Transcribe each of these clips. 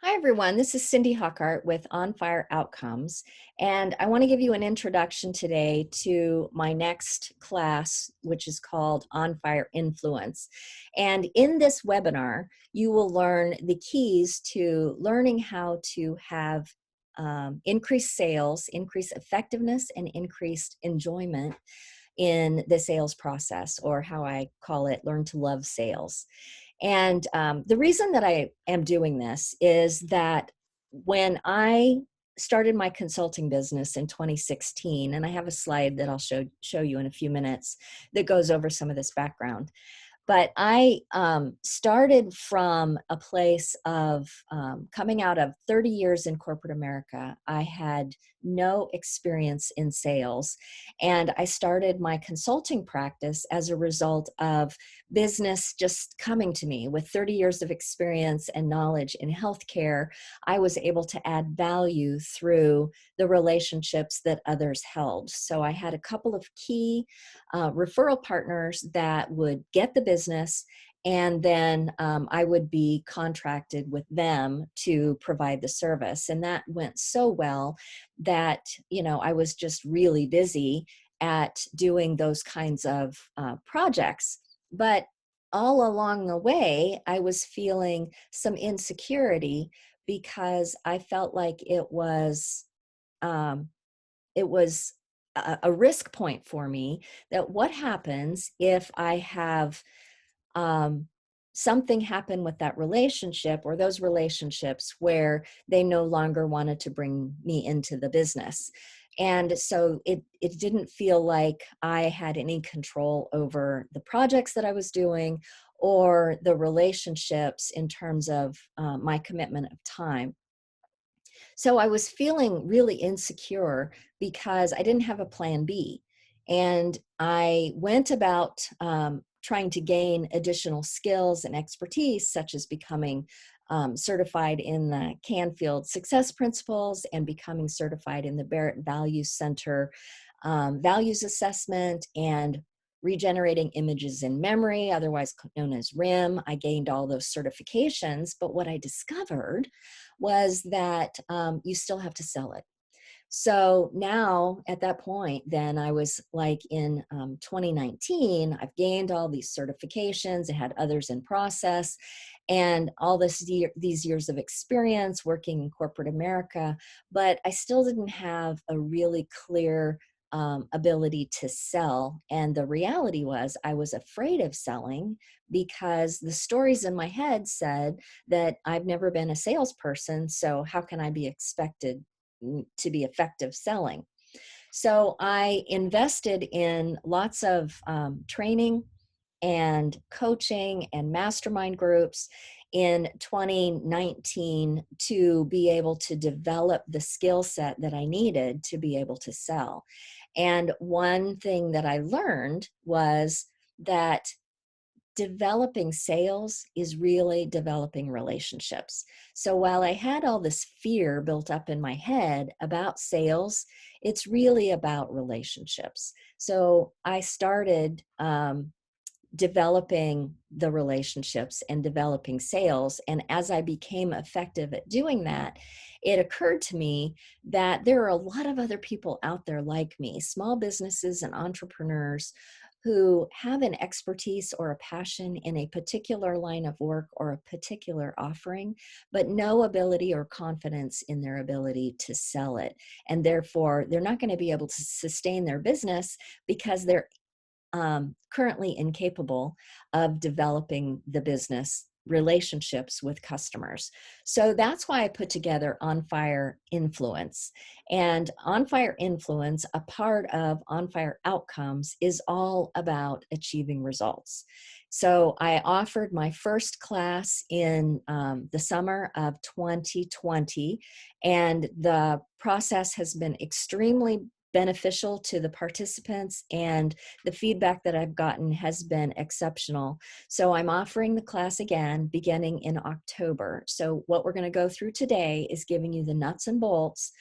Hi, everyone. This is Cindy Huckart with On Fire Outcomes, and I want to give you an introduction today to my next class, which is called On Fire Influence. And in this webinar, you will learn the keys to learning how to have increased sales, increased effectiveness, and increased enjoyment in the sales process, or how I call it, learn to love sales. And the reason that I am doing this is that when I started my consulting business in 2016, and I have a slide that I'll show you in a few minutes that goes over some of this background. But I started from a place of coming out of 30 years in corporate America. I had no experience in sales, and I started my consulting practice as a result of business just coming to me. With 30 years of experience and knowledge in healthcare, I was able to add value through the relationships that others held. So I had a couple of key referral partners that would get the business, and then I would be contracted with them to provide the service. And that went so well that, I was just really busy at doing those kinds of projects. But all along the way, I was feeling some insecurity because I felt like um, it was a risk point for me, that what happens if I have um, something happen with that relationship, or those relationships, where they no longer wanted to bring me into the business. And so it didn't feel like I had any control over the projects that I was doing, or the relationships in terms of my commitment of time. So I was feeling really insecure because I didn't have a plan B. And I went about trying to gain additional skills and expertise, such as becoming certified in the Canfield Success Principles and becoming certified in the Barrett Values Center Values Assessment, and regenerating images in memory, otherwise known as RIM. I gained all those certifications, but what I discovered was that you still have to sell it. So now at that point, then I was like in 2019, I've gained all these certifications, I had others in process, and all these years of experience working in corporate America, but I still didn't have a really clear ability to sell. And the reality was, I was afraid of selling because the stories in my head said that I've never been a salesperson, so how can I be expected to be effective selling? So I invested in lots of training and coaching and mastermind groups in 2019 to be able to develop the skill set that I needed to be able to sell. And one thing that I learned was that developing sales is really developing relationships. So while I had all this fear built up in my head about sales, it's really about relationships. So I started developing the relationships and developing sales. And as I became effective at doing that, it occurred to me that there are a lot of other people out there like me, small businesses and entrepreneurs, who have an expertise or a passion in a particular line of work or a particular offering, but no ability or confidence in their ability to sell it. And therefore, they're not going to be able to sustain their business because they're currently incapable of developing the business relationships with customers. So that's why I put together On Fire Influence. And On Fire Influence, a part of On Fire Outcomes, is all about achieving results. So I offered my first class in the summer of 2020, and the process has been extremely beneficial to the participants, and the feedback that I've gotten has been exceptional. So I'm offering the class again beginning in October. So what we're going to go through today is giving you the nuts and bolts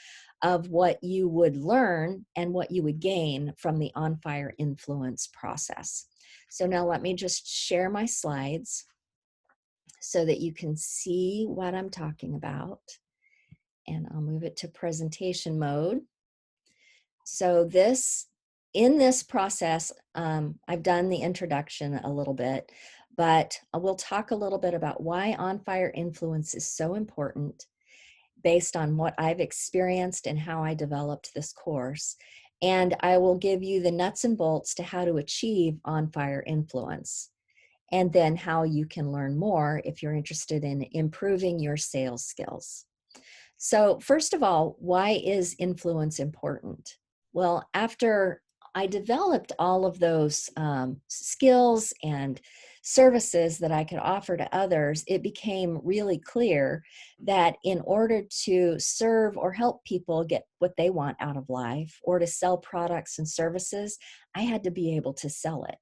of what you would learn and what you would gain from the On Fire Influence process. So now let me just share my slides. so that you can see what I'm talking about. And I'll move it to presentation mode. So in this process, I've done the introduction a little bit, but we'll talk a little bit about why on fire influence is so important based on what I've experienced and how I developed this course. And I will give you the nuts and bolts to how to achieve on fire influence, and then how you can learn more if you're interested in improving your sales skills. So, first of all, why is influence important? Well, after I developed all of those skills and services that I could offer to others, it became really clear that in order to serve or help people get what they want out of life or to sell products and services, I had to be able to sell it.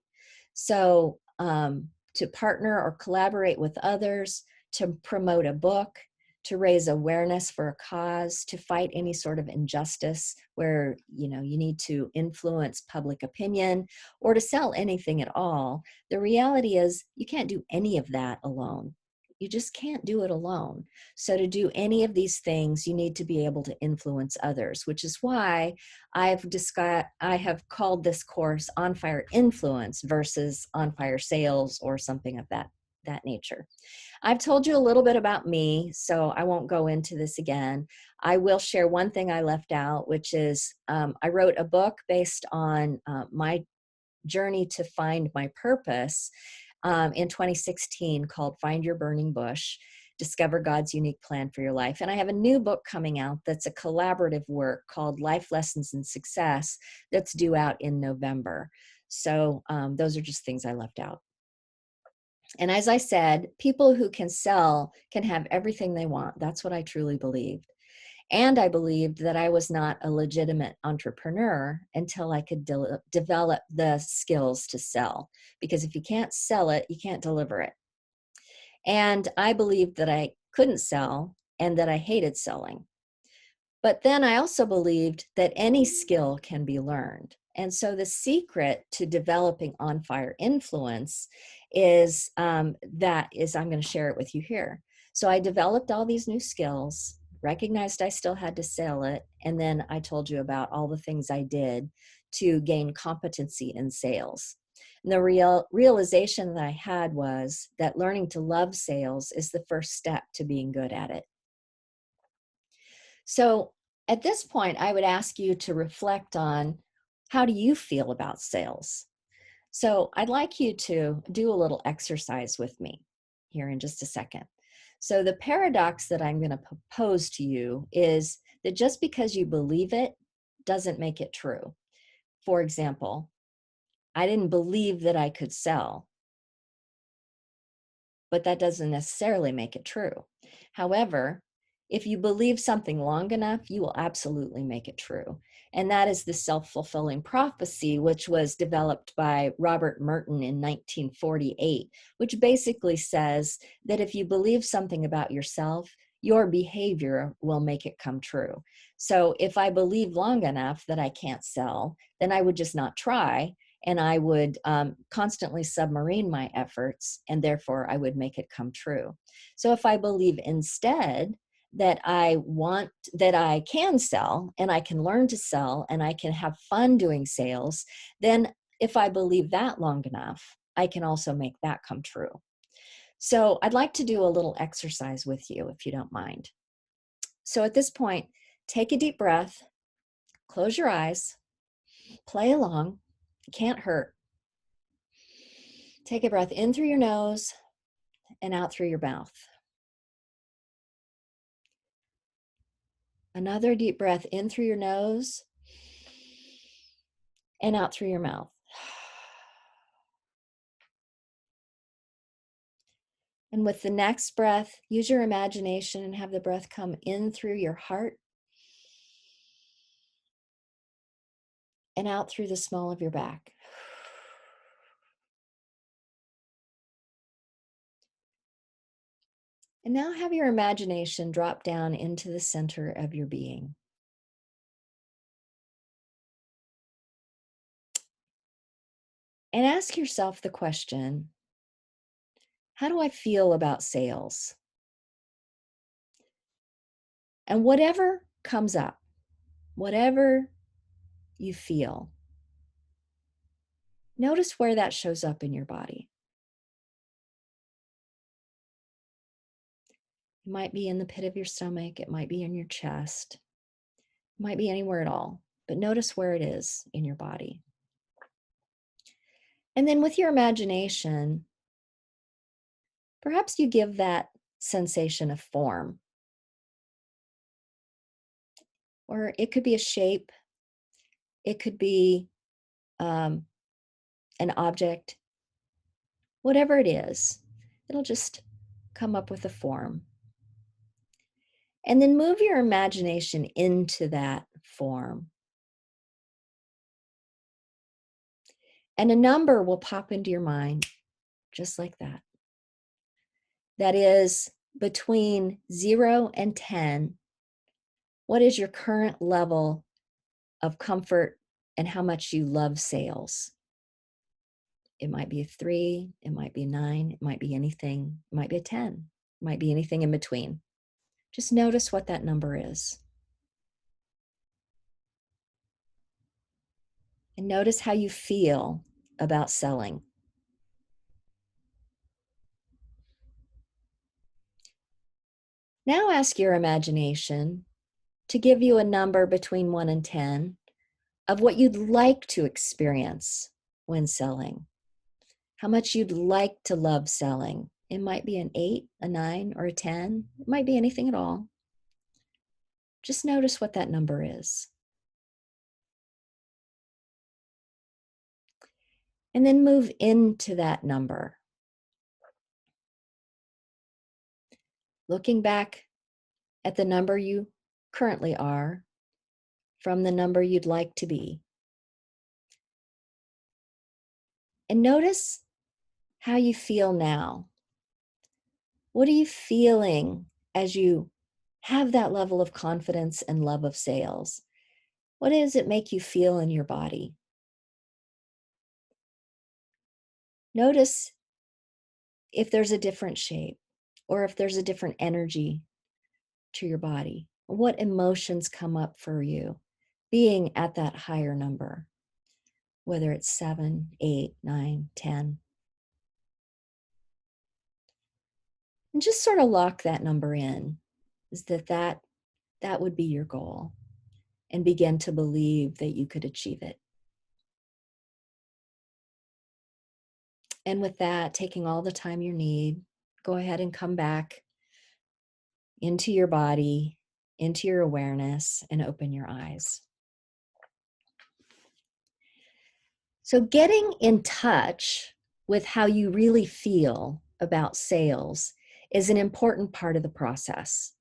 So, to partner or collaborate with others, to promote a book, to raise awareness for a cause, to fight any sort of injustice where you need to influence public opinion, or to sell anything at all. The reality is you can't do any of that alone. You just can't do it alone. So to do any of these things, you need to be able to influence others, which is why I have called this course On Fire Influence versus On Fire Sales, or something of that nature. I've told you a little bit about me, so I won't go into this again. I will share one thing I left out, which is I wrote a book based on my journey to find my purpose in 2016 called Find Your Burning Bush, Discover God's Unique Plan for Your Life. And I have a new book coming out that's a collaborative work called Life Lessons in Success that's due out in November. So those are just things I left out. And as I said, people who can sell can have everything they want. That's what I truly believed. And I believed that I was not a legitimate entrepreneur until I could develop the skills to sell. Because if you can't sell it, you can't deliver it. And I believed that I couldn't sell and that I hated selling. But then I also believed that any skill can be learned. And so the secret to developing on fire influence is I'm going to share it with you here. So I developed all these new skills, recognized I still had to sell it, and then I told you about all the things I did to gain competency in sales. And the realization that I had was that learning to love sales is the first step to being good at it. So at this point, I would ask you to reflect on, how do you feel about sales? So I'd like you to do a little exercise with me here in just a second. So the paradox that I'm going to propose to you is that just because you believe it doesn't make it true. For example, I didn't believe that I could sell, but that doesn't necessarily make it true. However, if you believe something long enough, you will absolutely make it true. And that is the self-fulfilling prophecy, which was developed by Robert Merton in 1948, which basically says that if you believe something about yourself, your behavior will make it come true. So if I believe long enough that I can't sell, then I would just not try, and I would constantly submarine my efforts, and therefore I would make it come true. So if I believe instead that I can sell, and I can learn to sell, and I can have fun doing sales, then if I believe that long enough, I can also make that come true. So I'd like to do a little exercise with you, if you don't mind. So at this point, take a deep breath, close your eyes, play along. It can't hurt. Take a breath in through your nose and out through your mouth. Another deep breath in through your nose and out through your mouth. And with the next breath, use your imagination and have the breath come in through your heart and out through the small of your back. And now have your imagination drop down into the center of your being. And ask yourself the question, How do I feel about sales? And whatever comes up, whatever you feel, notice where that shows up in your body. It might be in the pit of your stomach, it might be in your chest, it might be anywhere at all, but notice where it is in your body. And then with your imagination, perhaps you give that sensation a form. Or it could be a shape, it could be um, an object, whatever it is, it'll just come up with a form. And then move your imagination into that form. And a number will pop into your mind just like that. That is between 0 and 10. What is your current level of comfort and how much you love sales? It might be a 3, it might be a 9, it might be anything, it might be a 10, it might be anything in between. Just notice what that number is. And notice how you feel about selling. Now ask your imagination to give you a number between 1 and 10 of what you'd like to experience when selling. How much you'd like to love selling. It might be an 8, a 9, or a 10. It might be anything at all. Just notice what that number is. And then move into that number. Looking back at the number you currently are from the number you'd like to be. And notice how you feel now. What are you feeling as you have that level of confidence and love of sales? What does it make you feel in your body? Notice if there's a different shape or if there's a different energy to your body. What emotions come up for you being at that higher number, whether it's 7, 8, 9, 10. And just sort of lock that number in, is that would be your goal, and begin to believe that you could achieve it. And with that, taking all the time you need, go ahead and come back into your body, into your awareness, and open your eyes. So getting in touch with how you really feel about sales is an important part of the process.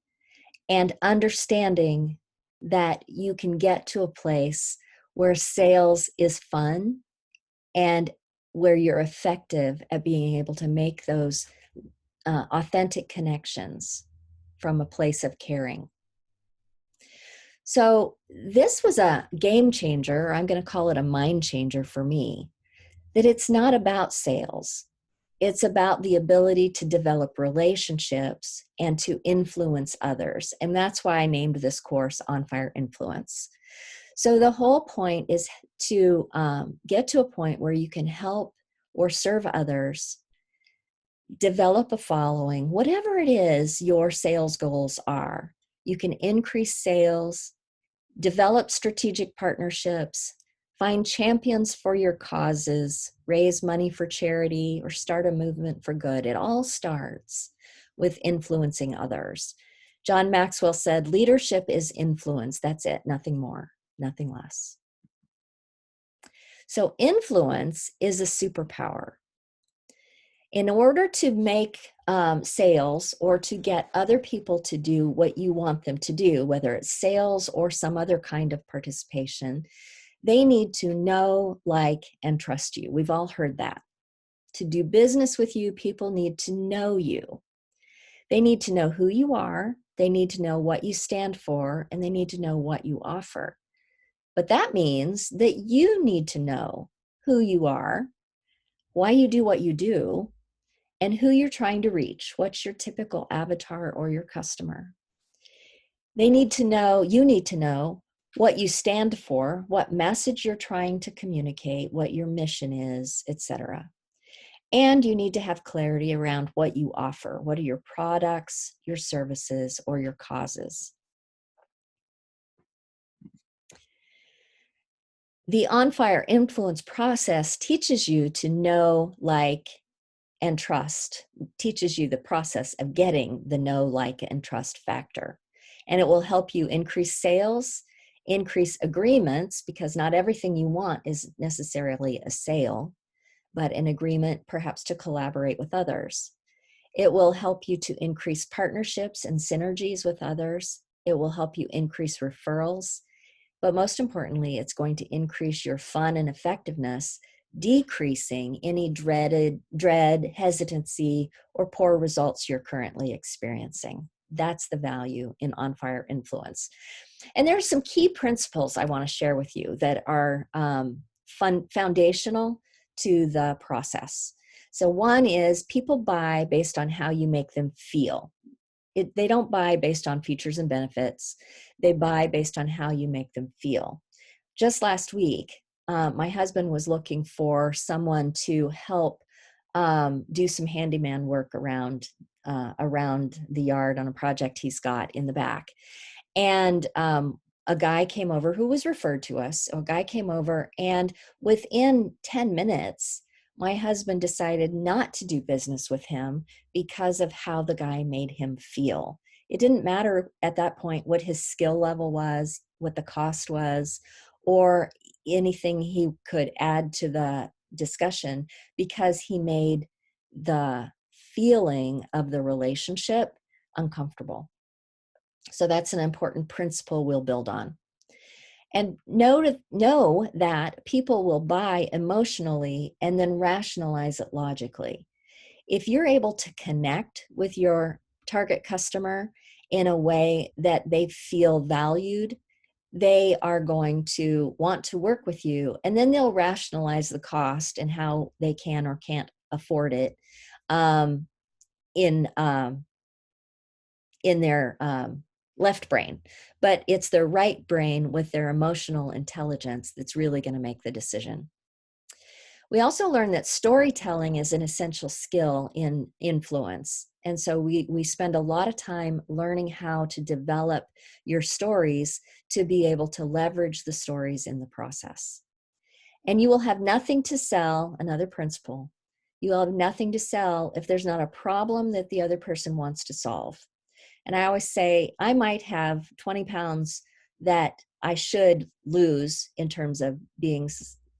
And understanding that you can get to a place where sales is fun and where you're effective at being able to make those authentic connections from a place of caring. So this was a game changer, or I'm going to call it a mind changer for me, that it's not about sales. It's about the ability to develop relationships and to influence others. And that's why I named this course On Fire Influence. So the whole point is to get to a point where you can help or serve others, develop a following, whatever it is your sales goals are. You can increase sales, develop strategic partnerships, find champions for your causes, raise money for charity, or start a movement for good. It all starts with influencing others. John Maxwell said, leadership is influence. That's it, nothing more, nothing less. So influence is a superpower. In order to make sales or to get other people to do what you want them to do, whether it's sales or some other kind of participation, they need to know, like, and trust you. We've all heard that. To do business with you, people need to know you. They need to know who you are, they need to know what you stand for, and they need to know what you offer. But that means that you need to know who you are, why you do what you do, and who you're trying to reach. What's your typical avatar or your customer? They need to know, you need to know what you stand for, what message you're trying to communicate, what your mission is, etc. And you need to have clarity around what you offer. What are your products, your services, or your causes? The On Fire influence process teaches you to know, like, and trust, teaches you the process of getting the know, like, and trust factor. And it will help you increase sales, increase agreements, because not everything you want is necessarily a sale, but an agreement perhaps to collaborate with others. It will help you to increase partnerships and synergies with others. It will help you increase referrals. But most importantly, it's going to increase your fun and effectiveness, decreasing any dread, hesitancy, or poor results you're currently experiencing. That's the value in On Fire influence. And there are some key principles I want to share with you that are foundational to the process. So one is people buy based on how you make them feel. They don't buy based on features and benefits. They buy based on how you make them feel. Just last week, my husband was looking for someone to help do some handyman work around the yard on a project he's got in the back. And a guy came over who was referred to us. A guy came over, and within 10 minutes, my husband decided not to do business with him because of how the guy made him feel. It didn't matter at that point what his skill level was, what the cost was, or anything he could add to the discussion, because he made the feeling of the relationship uncomfortable. So that's an important principle we'll build on. And know that people will buy emotionally and then rationalize it logically. If you're able to connect with your target customer in a way that they feel valued, they are going to want to work with you, and then they'll rationalize the cost and how they can or can't afford it um, in their left brain, but it's their right brain with their emotional intelligence that's really going to make the decision. We also learned that storytelling is an essential skill in influence. And so we spend a lot of time learning how to develop your stories to be able to leverage the stories in the process. And you will have nothing to sell, another principle. You will have nothing to sell if there's not a problem that the other person wants to solve. And I always say, I might have 20 pounds that I should lose in terms of being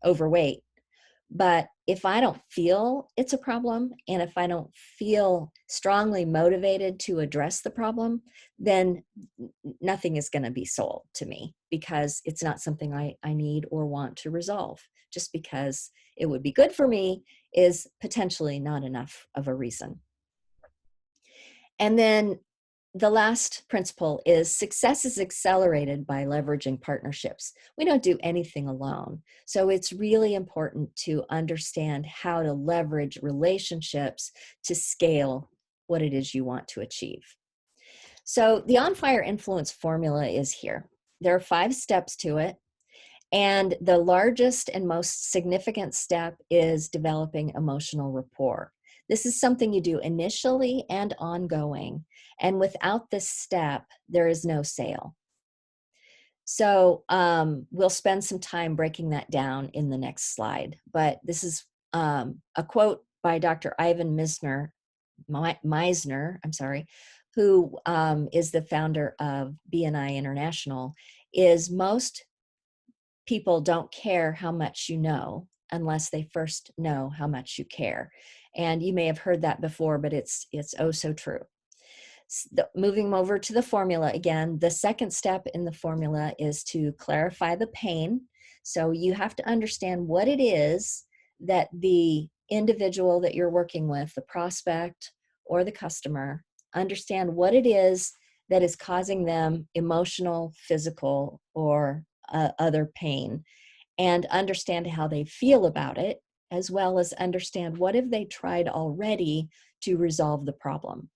overweight. But if I don't feel it's a problem, and if I don't feel strongly motivated to address the problem, then nothing is going to be sold to me, because it's not something I need or want to resolve. Just because it would be good for me is potentially not enough of a reason. And then the last principle is success is accelerated by leveraging partnerships. We don't do anything alone. So it's really important to understand how to leverage relationships to scale what it is you want to achieve. So the On Fire influence formula is here. There are 5 steps to it. And the largest and most significant step is developing emotional rapport. This is something you do initially and ongoing. And without this step, there is no sale. So we'll spend some time breaking that down in the next slide. But this is a quote by Dr. Ivan Meisner, who is the founder of BNI International, is most people don't care how much you know unless they first know how much you care. And you may have heard that before, but it's oh so true. Moving over to the formula again, the second step in the formula is to clarify the pain. So you have to understand what it is that the individual that you're working with, the prospect or the customer, understand what it is that is causing them emotional, physical, or other pain, and understand how they feel about it, as well as understand what have they tried already to resolve the problem.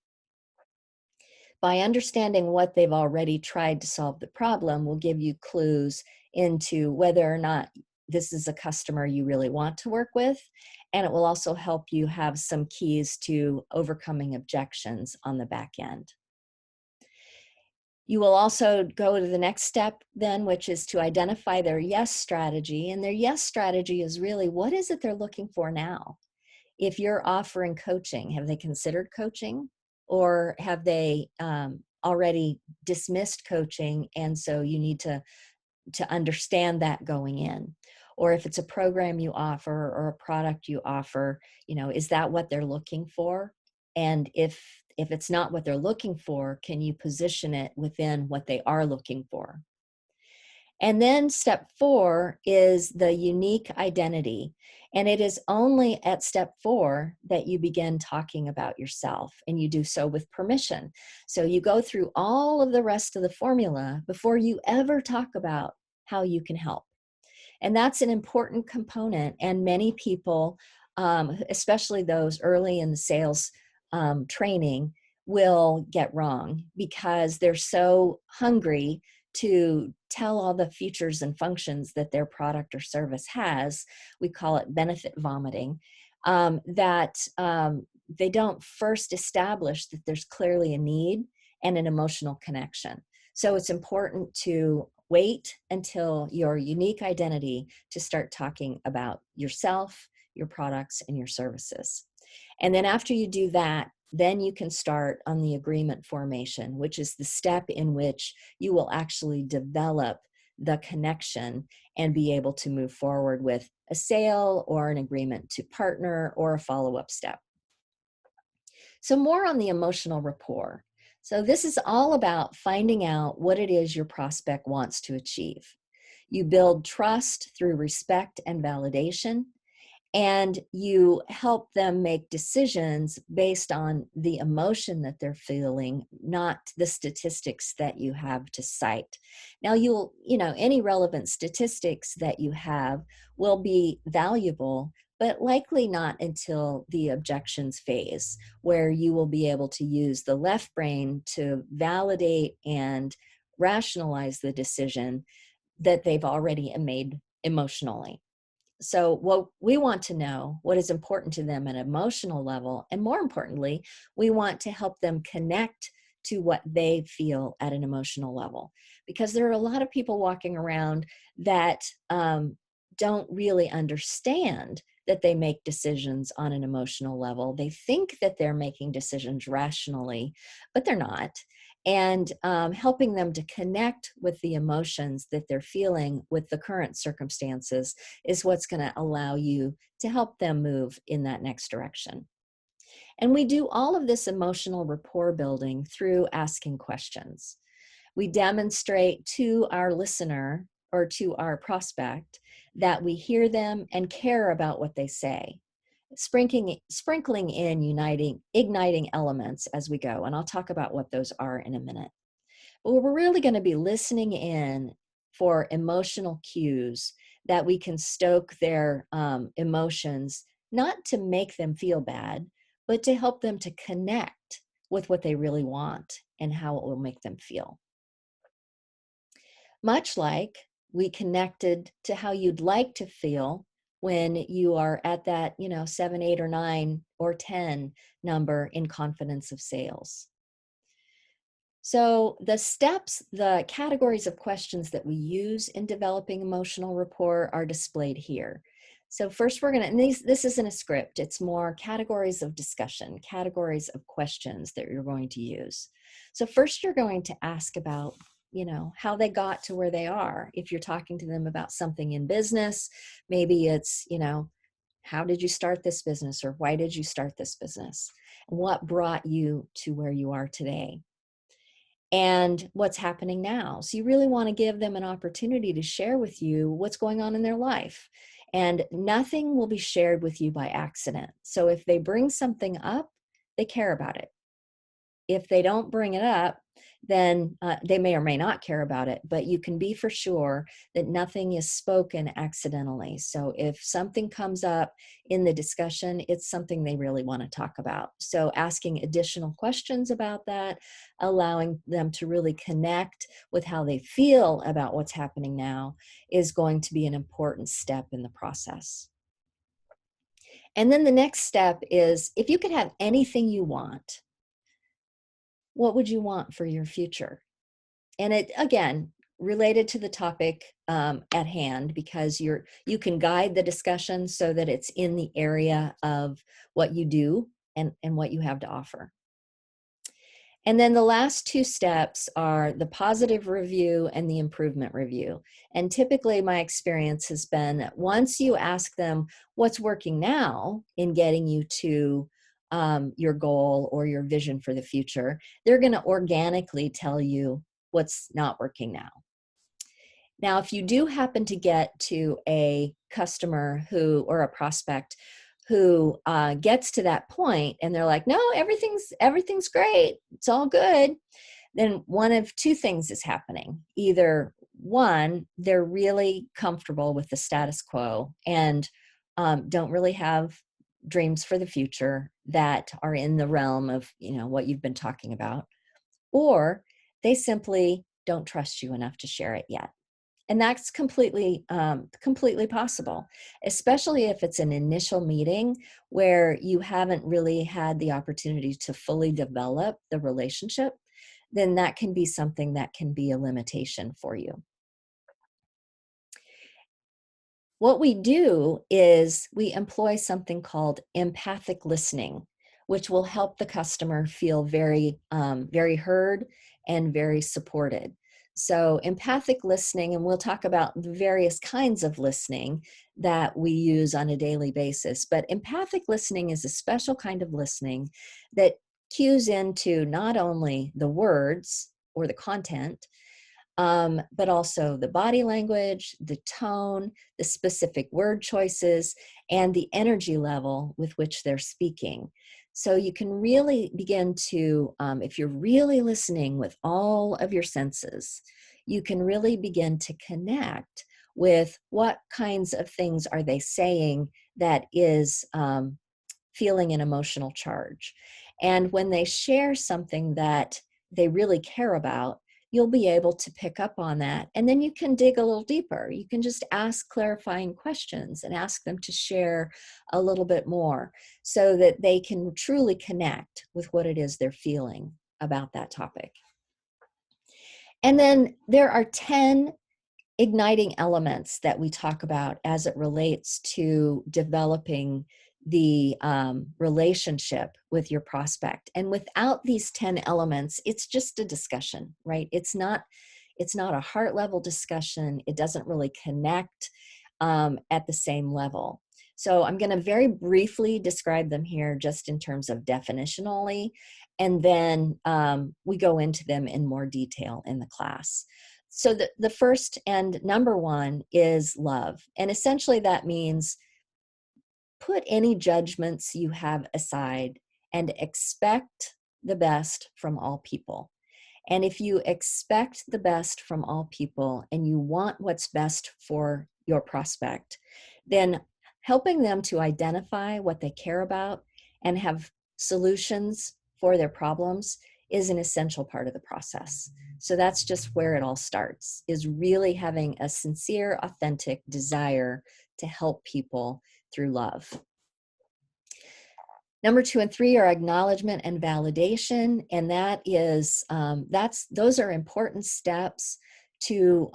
By understanding what they've already tried to solve the problem will give you clues into whether or not this is a customer you really want to work with, and it will also help you have some keys to overcoming objections on the back end. You will also go to the next step then, which is to identify their yes strategy. And their yes strategy is really, what is it they're looking for now? If you're offering coaching, have they considered coaching? Or have they already dismissed coaching, and so you need to understand that going in? Or if it's a program you offer or a product you offer, is that what they're looking for? And if it's not what they're looking for, can you position it within what they are looking for? And then step 4 is the unique identity. And it is only at step 4 that you begin talking about yourself, and you do so with permission. So you go through all of the rest of the formula before you ever talk about how you can help. And that's an important component. And many people, especially those early in the sales training, will get wrong because they're so hungry to tell all the features and functions that their product or service has. We call it benefit vomiting. That they don't first establish that there's clearly a need and an emotional connection. So it's important to wait until your unique identity to start talking about yourself, your products, and your services. And then after you do that, then you can start on the agreement formation, which is the step in which you will actually develop the connection and be able to move forward with a sale or an agreement to partner or a follow-up step. So more on the emotional rapport. So this is all about finding out what it is your prospect wants to achieve. You build trust through respect and validation, and you help them make decisions based on the emotion that they're feeling, not the statistics that you have to cite. Now any relevant statistics that you have will be valuable, but likely not until the objections phase, where you will be able to use the left brain to validate and rationalize the decision that they've already made emotionally. So what we want to know, what is important to them at an emotional level, and more importantly, we want to help them connect to what they feel at an emotional level. Because there are a lot of people walking around that don't really understand that they make decisions on an emotional level. They think that they're making decisions rationally, but they're not. And helping them to connect with the emotions that they're feeling with the current circumstances is what's going to allow you to help them move in that next direction. And we do all of this emotional rapport building through asking questions. We demonstrate to our listener or to our prospect that we hear them and care about what they say, sprinkling in igniting elements as we go. And I'll talk about what those are in a minute. But we're really going to be listening in for emotional cues that we can stoke their emotions, not to make them feel bad, but to help them to connect with what they really want and how it will make them feel. Much like we connected to how you'd like to feel when you are at that, 7, 8, or 9, or 10 number in confidence of sales. So the categories of questions that we use in developing emotional rapport are displayed here. So first we're going to, and this isn't a script, it's more categories of discussion, categories of questions that you're going to use. So first you're going to ask about, how they got to where they are. If you're talking to them about something in business, maybe it's, how did you start this business, or why did you start this business? What brought you to where you are today? And what's happening now. So you really want to give them an opportunity to share with you what's going on in their life. And nothing will be shared with you by accident. So if they bring something up, they care about it. if they don't bring it up, then they may or may not care about it, but you can be for sure that nothing is spoken accidentally. So if something comes up in the discussion, it's something they really want to talk about. So asking additional questions about that, allowing them to really connect with how they feel about what's happening now, is going to be an important step in the process. And then the next step is, if you could have anything you want, what would you want for your future? And it, again, related to the topic at hand, because you can guide the discussion so that it's in the area of what you do and what you have to offer. And then the last two steps are the positive review and the improvement review. And typically my experience has been that once you ask them what's working now in getting you to your goal or your vision for the future, they're going to organically tell you what's not working now. Now, if you do happen to get to a customer who, or a prospect who gets to that point and they're like, no, everything's great, it's all good, then one of two things is happening. Either one, they're really comfortable with the status quo and don't really have dreams for the future that are in the realm of, what you've been talking about, or they simply don't trust you enough to share it yet. And that's completely possible, especially if it's an initial meeting where you haven't really had the opportunity to fully develop the relationship. Then that can be something that can be a limitation for you. What we do is we employ something called empathic listening, which will help the customer feel very, very heard and very supported. So empathic listening, and we'll talk about the various kinds of listening that we use on a daily basis, but empathic listening is a special kind of listening that cues into not only the words or the content, but also the body language, the tone, the specific word choices, and the energy level with which they're speaking. So you can really begin to, if you're really listening with all of your senses, you can really begin to connect with what kinds of things are they saying that is feeling an emotional charge. And when they share something that they really care about, you'll be able to pick up on that. And then you can dig a little deeper. You can just ask clarifying questions and ask them to share a little bit more so that they can truly connect with what it is they're feeling about that topic. And then there are 10 igniting elements that we talk about as it relates to developing the relationship with your prospect. And without these 10 elements, it's just a discussion, right? It's not a heart level discussion. It doesn't really connect at the same level. So I'm going to very briefly describe them here just in terms of definitionally, and then we go into them in more detail in the class. So the first and number one is love. And essentially that means put any judgments you have aside and expect the best from all people. And if you expect the best from all people and you want what's best for your prospect, then helping them to identify what they care about and have solutions for their problems is an essential part of the process. So that's just where it all starts, is really having a sincere, authentic desire to help people through love. Number 2 and 3 are acknowledgement and validation, and that is those are important steps to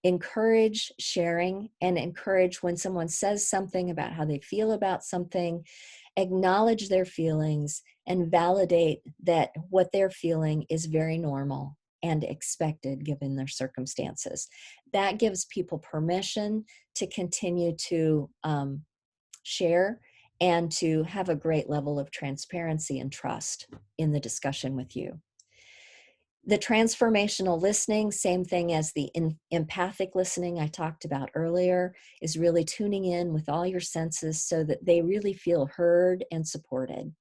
encourage sharing and encourage when someone says something about how they feel about something, acknowledge their feelings and validate that what they're feeling is very normal and expected given their circumstances. That gives people permission to continue to share and to have a great level of transparency and trust in the discussion with you. The transformational listening, same thing as the empathic listening I talked about earlier, is really tuning in with all your senses so that they really feel heard and supported.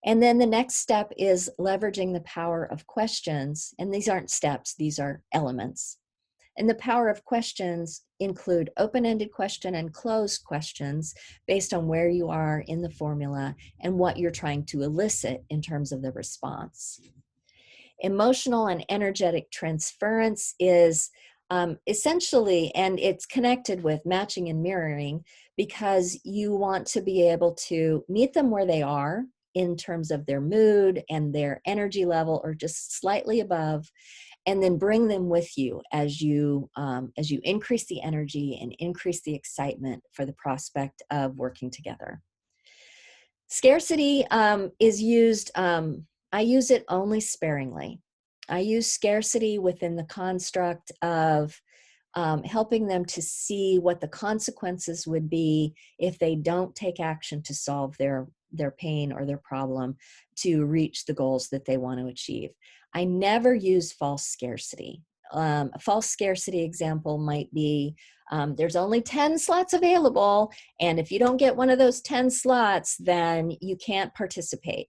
And then the next step is leveraging the power of questions. And these aren't steps, these are elements. And the power of questions include open-ended question and closed questions based on where you are in the formula and what you're trying to elicit in terms of the response. Emotional and energetic transference is essentially, and it's connected with matching and mirroring, because you want to be able to meet them where they are in terms of their mood and their energy level, or just slightly above, and then bring them with you as you increase the energy and increase the excitement for the prospect of working together. Scarcity is used, I use it only sparingly. I use scarcity within the construct of helping them to see what the consequences would be if they don't take action to solve their pain or their problem to reach the goals that they want to achieve. I never use false scarcity. A false scarcity example might be there's only 10 slots available, and if you don't get one of those 10 slots, then you can't participate.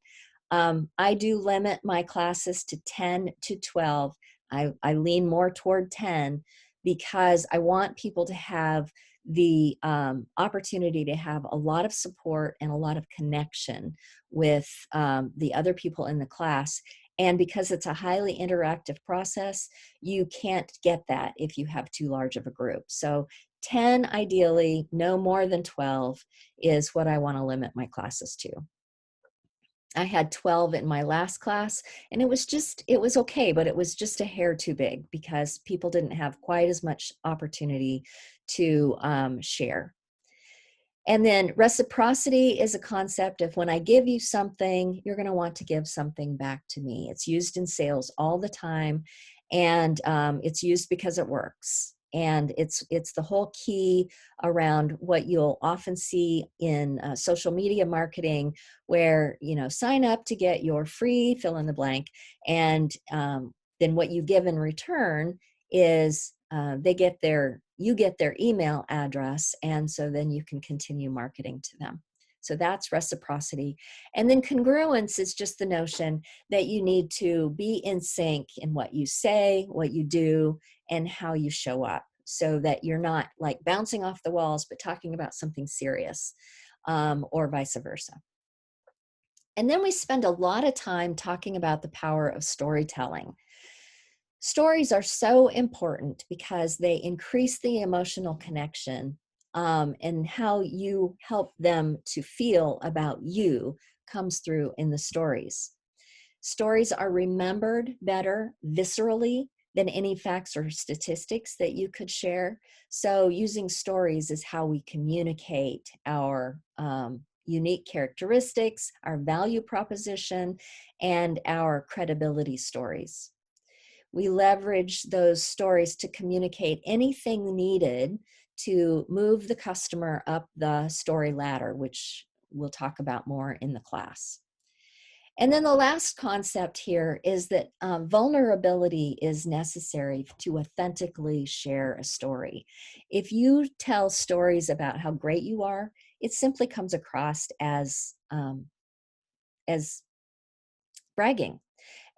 I do limit my classes to 10 to 12. I lean more toward 10 because I want people to have the opportunity to have a lot of support and a lot of connection with the other people in the class. And because it's a highly interactive process, you can't get that if you have too large of a group. So 10 ideally, no more than 12 is what I want to limit my classes to. I had 12 in my last class, and it was okay, but it was just a hair too big because people didn't have quite as much opportunity to share. And then reciprocity is a concept of when I give you something, you're going to want to give something back to me. It's used in sales all the time, and it's used because it works. And it's the whole key around what you'll often see in social media marketing, where sign up to get your free fill in the blank, and then what you give in return is you get their email address, and so then you can continue marketing to them. So that's reciprocity. And then congruence is just the notion that you need to be in sync in what you say, what you do, and how you show up, so that you're not like bouncing off the walls but talking about something serious, or vice versa. And then we spend a lot of time talking about the power of storytelling. Stories are so important because they increase the emotional connection, and how you help them to feel about you comes through in the stories. Stories are remembered better viscerally than any facts or statistics that you could share. So using stories is how we communicate our unique characteristics, our value proposition, and our credibility stories. We leverage those stories to communicate anything needed to move the customer up the story ladder, which we'll talk about more in the class. And then the last concept here is that vulnerability is necessary to authentically share a story. If you tell stories about how great you are, it simply comes across as bragging.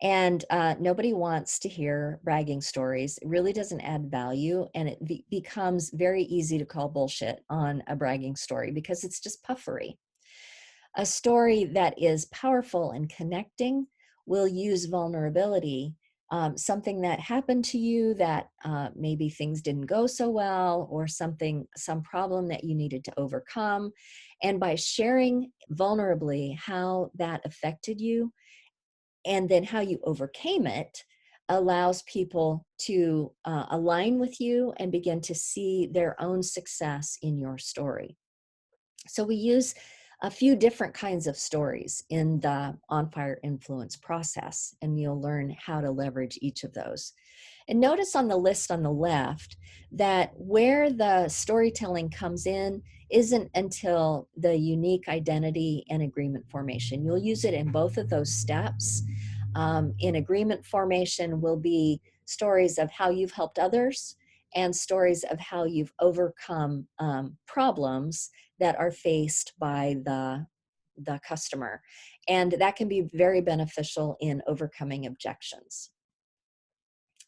And nobody wants to hear bragging stories. It really doesn't add value, and it becomes very easy to call bullshit on a bragging story because it's just puffery. A story that is powerful and connecting will use vulnerability, something that happened to you that maybe things didn't go so well, or some problem that you needed to overcome. And by sharing vulnerably how that affected you, and then how you overcame it, allows people to align with you and begin to see their own success in your story. So we use a few different kinds of stories in the On Fire Influence process, and you'll learn how to leverage each of those. And notice on the list on the left that where the storytelling comes in isn't until the unique identity and agreement formation. You'll use it in both of those steps. In agreement formation will be stories of how you've helped others and stories of how you've overcome problems that are faced by the customer. And that can be very beneficial in overcoming objections.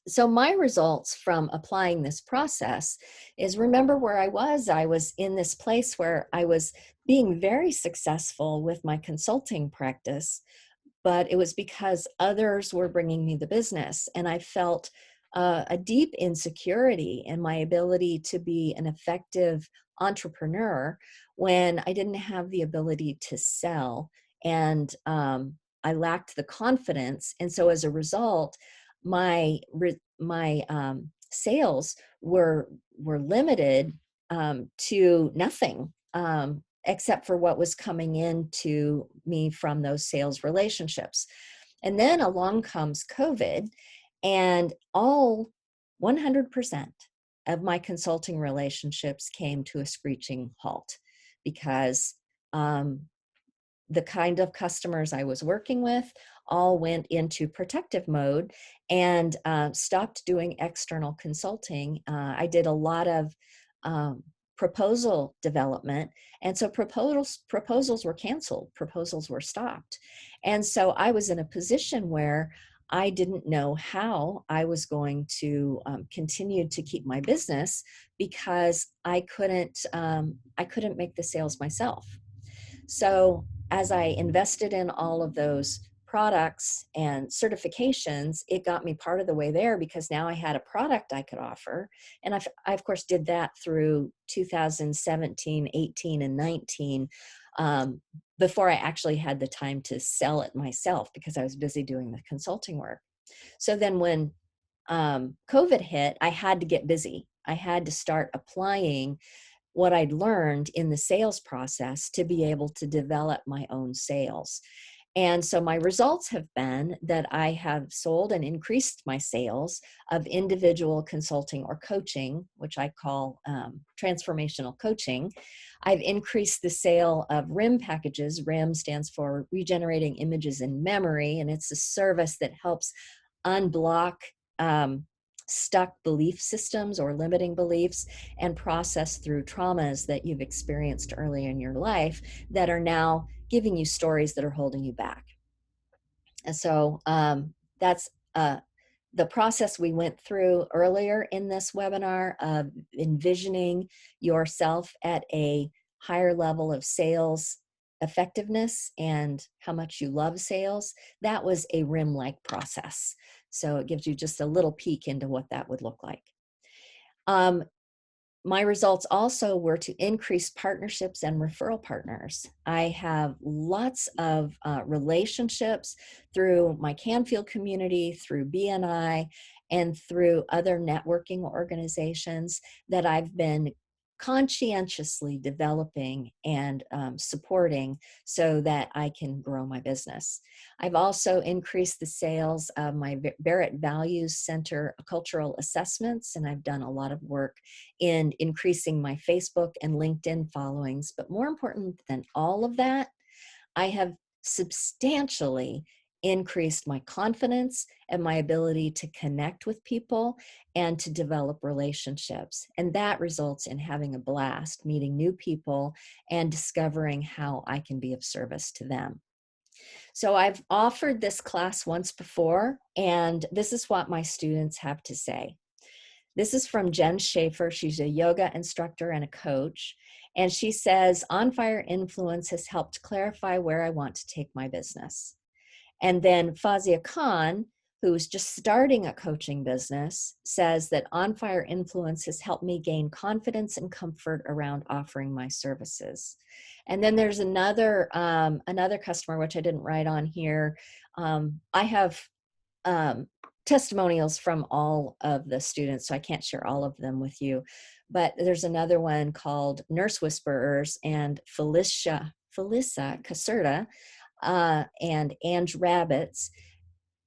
So my results from applying this process is, remember where I was in this place where I was being very successful with my consulting practice, but it was because others were bringing me the business. And I felt a deep insecurity in my ability to be an effective entrepreneur when I didn't have the ability to sell. And I lacked the confidence. And so as a result, my sales were limited to nothing. Except for what was coming into me from those sales relationships. And then along comes COVID, and all 100% of my consulting relationships came to a screeching halt because the kind of customers I was working with all went into protective mode and stopped doing external consulting. I did a lot of proposal development, and so proposals were canceled, proposals were stopped. And so I was in a position where I didn't know how I was going to continue to keep my business because I couldn't make the sales myself. So as I invested in all of those products and certifications, it got me part of the way there because now I had a product I could offer. And I of course, did that through 2017, 18, and 19 before I actually had the time to sell it myself because I was busy doing the consulting work. So then when COVID hit, I had to get busy. I had to start applying what I'd learned in the sales process to be able to develop my own sales. And so my results have been that I have sold and increased my sales of individual consulting or coaching, which I call transformational coaching. I've increased the sale of RIM packages. RIM stands for Regenerating Images in Memory, and it's a service that helps unblock stuck belief systems or limiting beliefs and process through traumas that you've experienced early in your life that are now giving you stories that are holding you back. And so that's the process we went through earlier in this webinar of envisioning yourself at a higher level of sales effectiveness and how much you love sales. That was a RIM-like process. So it gives you just a little peek into what that would look like. My results also were to increase partnerships and referral partners. I have lots of relationships through my Canfield community, through BNI, and through other networking organizations that I've been conscientiously developing and supporting so that I can grow my business. I've also increased the sales of my Barrett Values Center cultural assessments, and I've done a lot of work in increasing my Facebook and LinkedIn followings. But more important than all of that, I have substantially increased my confidence and my ability to connect with people and to develop relationships. And that results in having a blast, meeting new people, and discovering how I can be of service to them. So I've offered this class once before, and this is what my students have to say. This is from Jen Schaefer. She's a yoga instructor and a coach. And she says, On Fire Influence has helped clarify where I want to take my business. And then Fazia Khan, who's just starting a coaching business, says that On Fire Influence has helped me gain confidence and comfort around offering my services. And then there's another customer, which I didn't write on here. I have testimonials from all of the students, so I can't share all of them with you. But there's another one called Nurse Whisperers, and Felissa Caserta and Ange Rabbits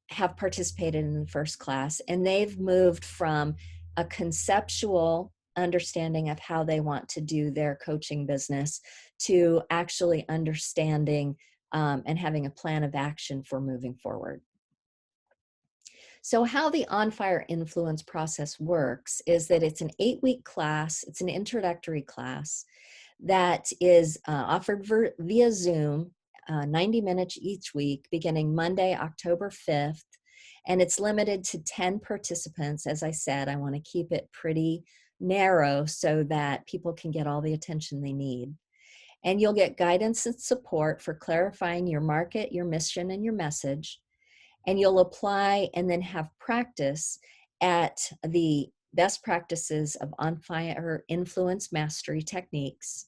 have participated in the first class, and they've moved from a conceptual understanding of how they want to do their coaching business to actually understanding and having a plan of action for moving forward. So how the On Fire Influence process works is that it's an 8-week class. It's an introductory class that is offered via Zoom 90 minutes each week, beginning Monday, October 5th. And it's limited to 10 participants. As I said, I want to keep it pretty narrow so that people can get all the attention they need. And you'll get guidance and support for clarifying your market, your mission, and your message. And you'll apply and then have practice at the best practices of on-fire influence mastery techniques.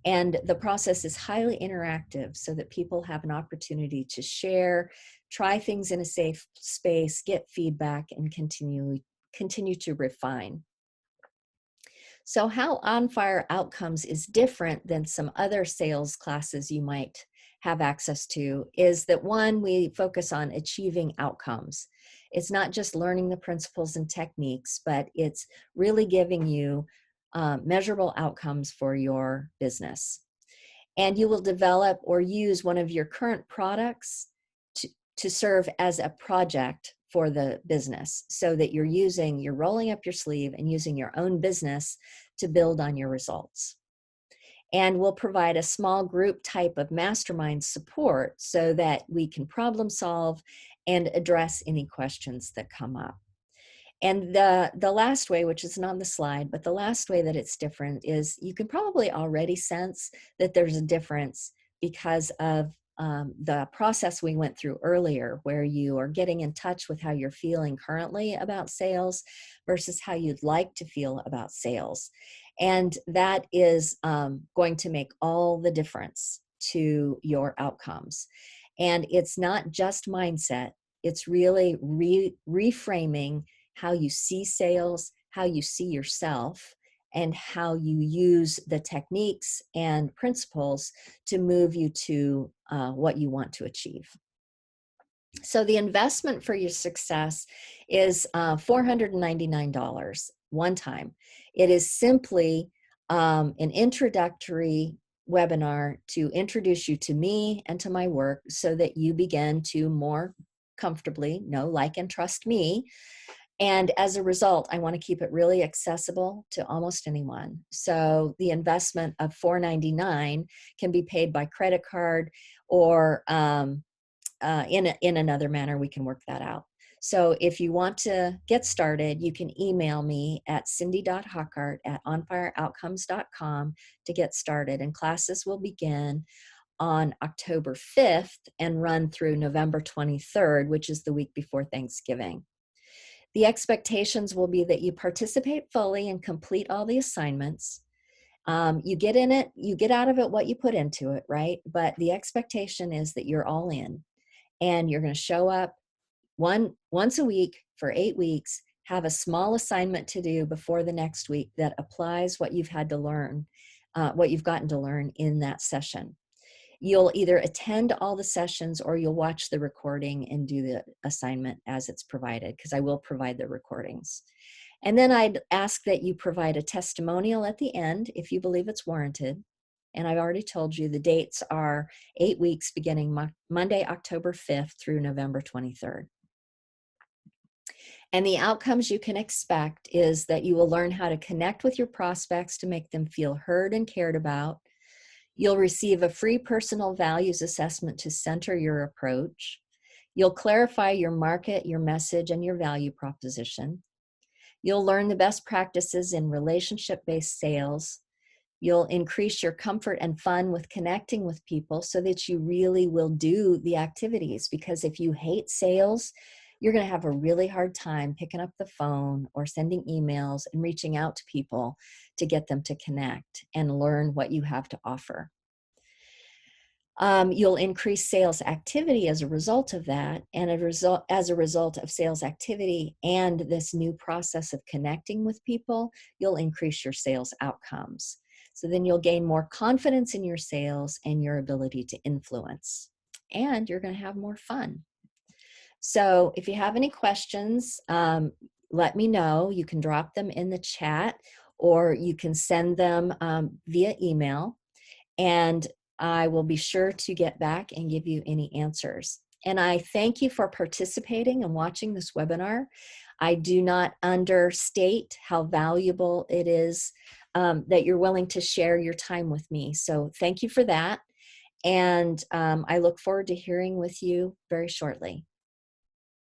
And the process is highly interactive so that people have an opportunity to share, try things in a safe space, get feedback, and continue to refine. So how On Fire Outcomes is different than some other sales classes you might have access to is that, one, we focus on achieving outcomes. It's not just learning the principles and techniques, but it's really giving you measurable outcomes for your business. And you will develop or use one of your current products to serve as a project for the business, so that you're rolling up your sleeve and using your own business to build on your results. And we'll provide a small group type of mastermind support so that we can problem solve and address any questions that come up. And the last way, which is not on the slide, but the last way that it's different is you can probably already sense that there's a difference because of the process we went through earlier, where you are getting in touch with how you're feeling currently about sales versus how you'd like to feel about sales. And that is going to make all the difference to your outcomes. And it's not just mindset, it's really reframing how you see sales, how you see yourself, and how you use the techniques and principles to move you to what you want to achieve. So the investment for your success is $499 one time. It is simply an introductory webinar to introduce you to me and to my work so that you begin to more comfortably know, like, and trust me. And as a result, I want to keep it really accessible to almost anyone. So the investment of $499 can be paid by credit card, or in another manner. We can work that out. So if you want to get started, you can email me at cindy.hockart@onfireoutcomes.com to get started. And classes will begin on October 5th and run through November 23rd, which is the week before Thanksgiving. The expectations will be that you participate fully and complete all the assignments. You get in it, you get out of it what you put into it, right? But the expectation is that you're all in, and you're going to show up once a week for 8 weeks, have a small assignment to do before the next week that applies what you've had to learn, what you've gotten to learn in that session. You'll either attend all the sessions or you'll watch the recording and do the assignment as it's provided, because I will provide the recordings. And then I'd ask that you provide a testimonial at the end if you believe it's warranted. And I've already told you the dates are 8 weeks beginning Monday, October 5th through November 23rd. And the outcomes you can expect is that you will learn how to connect with your prospects to make them feel heard and cared about. You'll receive a free personal values assessment to center your approach. You'll clarify your market, your message, and your value proposition. You'll learn the best practices in relationship-based sales. You'll increase your comfort and fun with connecting with people so that you really will do the activities. Because if you hate sales, you're going to have a really hard time picking up the phone or sending emails and reaching out to people to get them to connect and learn what you have to offer. You'll increase sales activity as a result of that, and as a result of sales activity and this new process of connecting with people, you'll increase your sales outcomes. So then you'll gain more confidence in your sales and your ability to influence, and you're going to have more fun. So if you have any questions, let me know. You can drop them in the chat, or you can send them via email, and I will be sure to get back and give you any answers. And I thank you for participating and watching this webinar. I do not understate how valuable it is that you're willing to share your time with me. So thank you for that. And I look forward to hearing with you very shortly.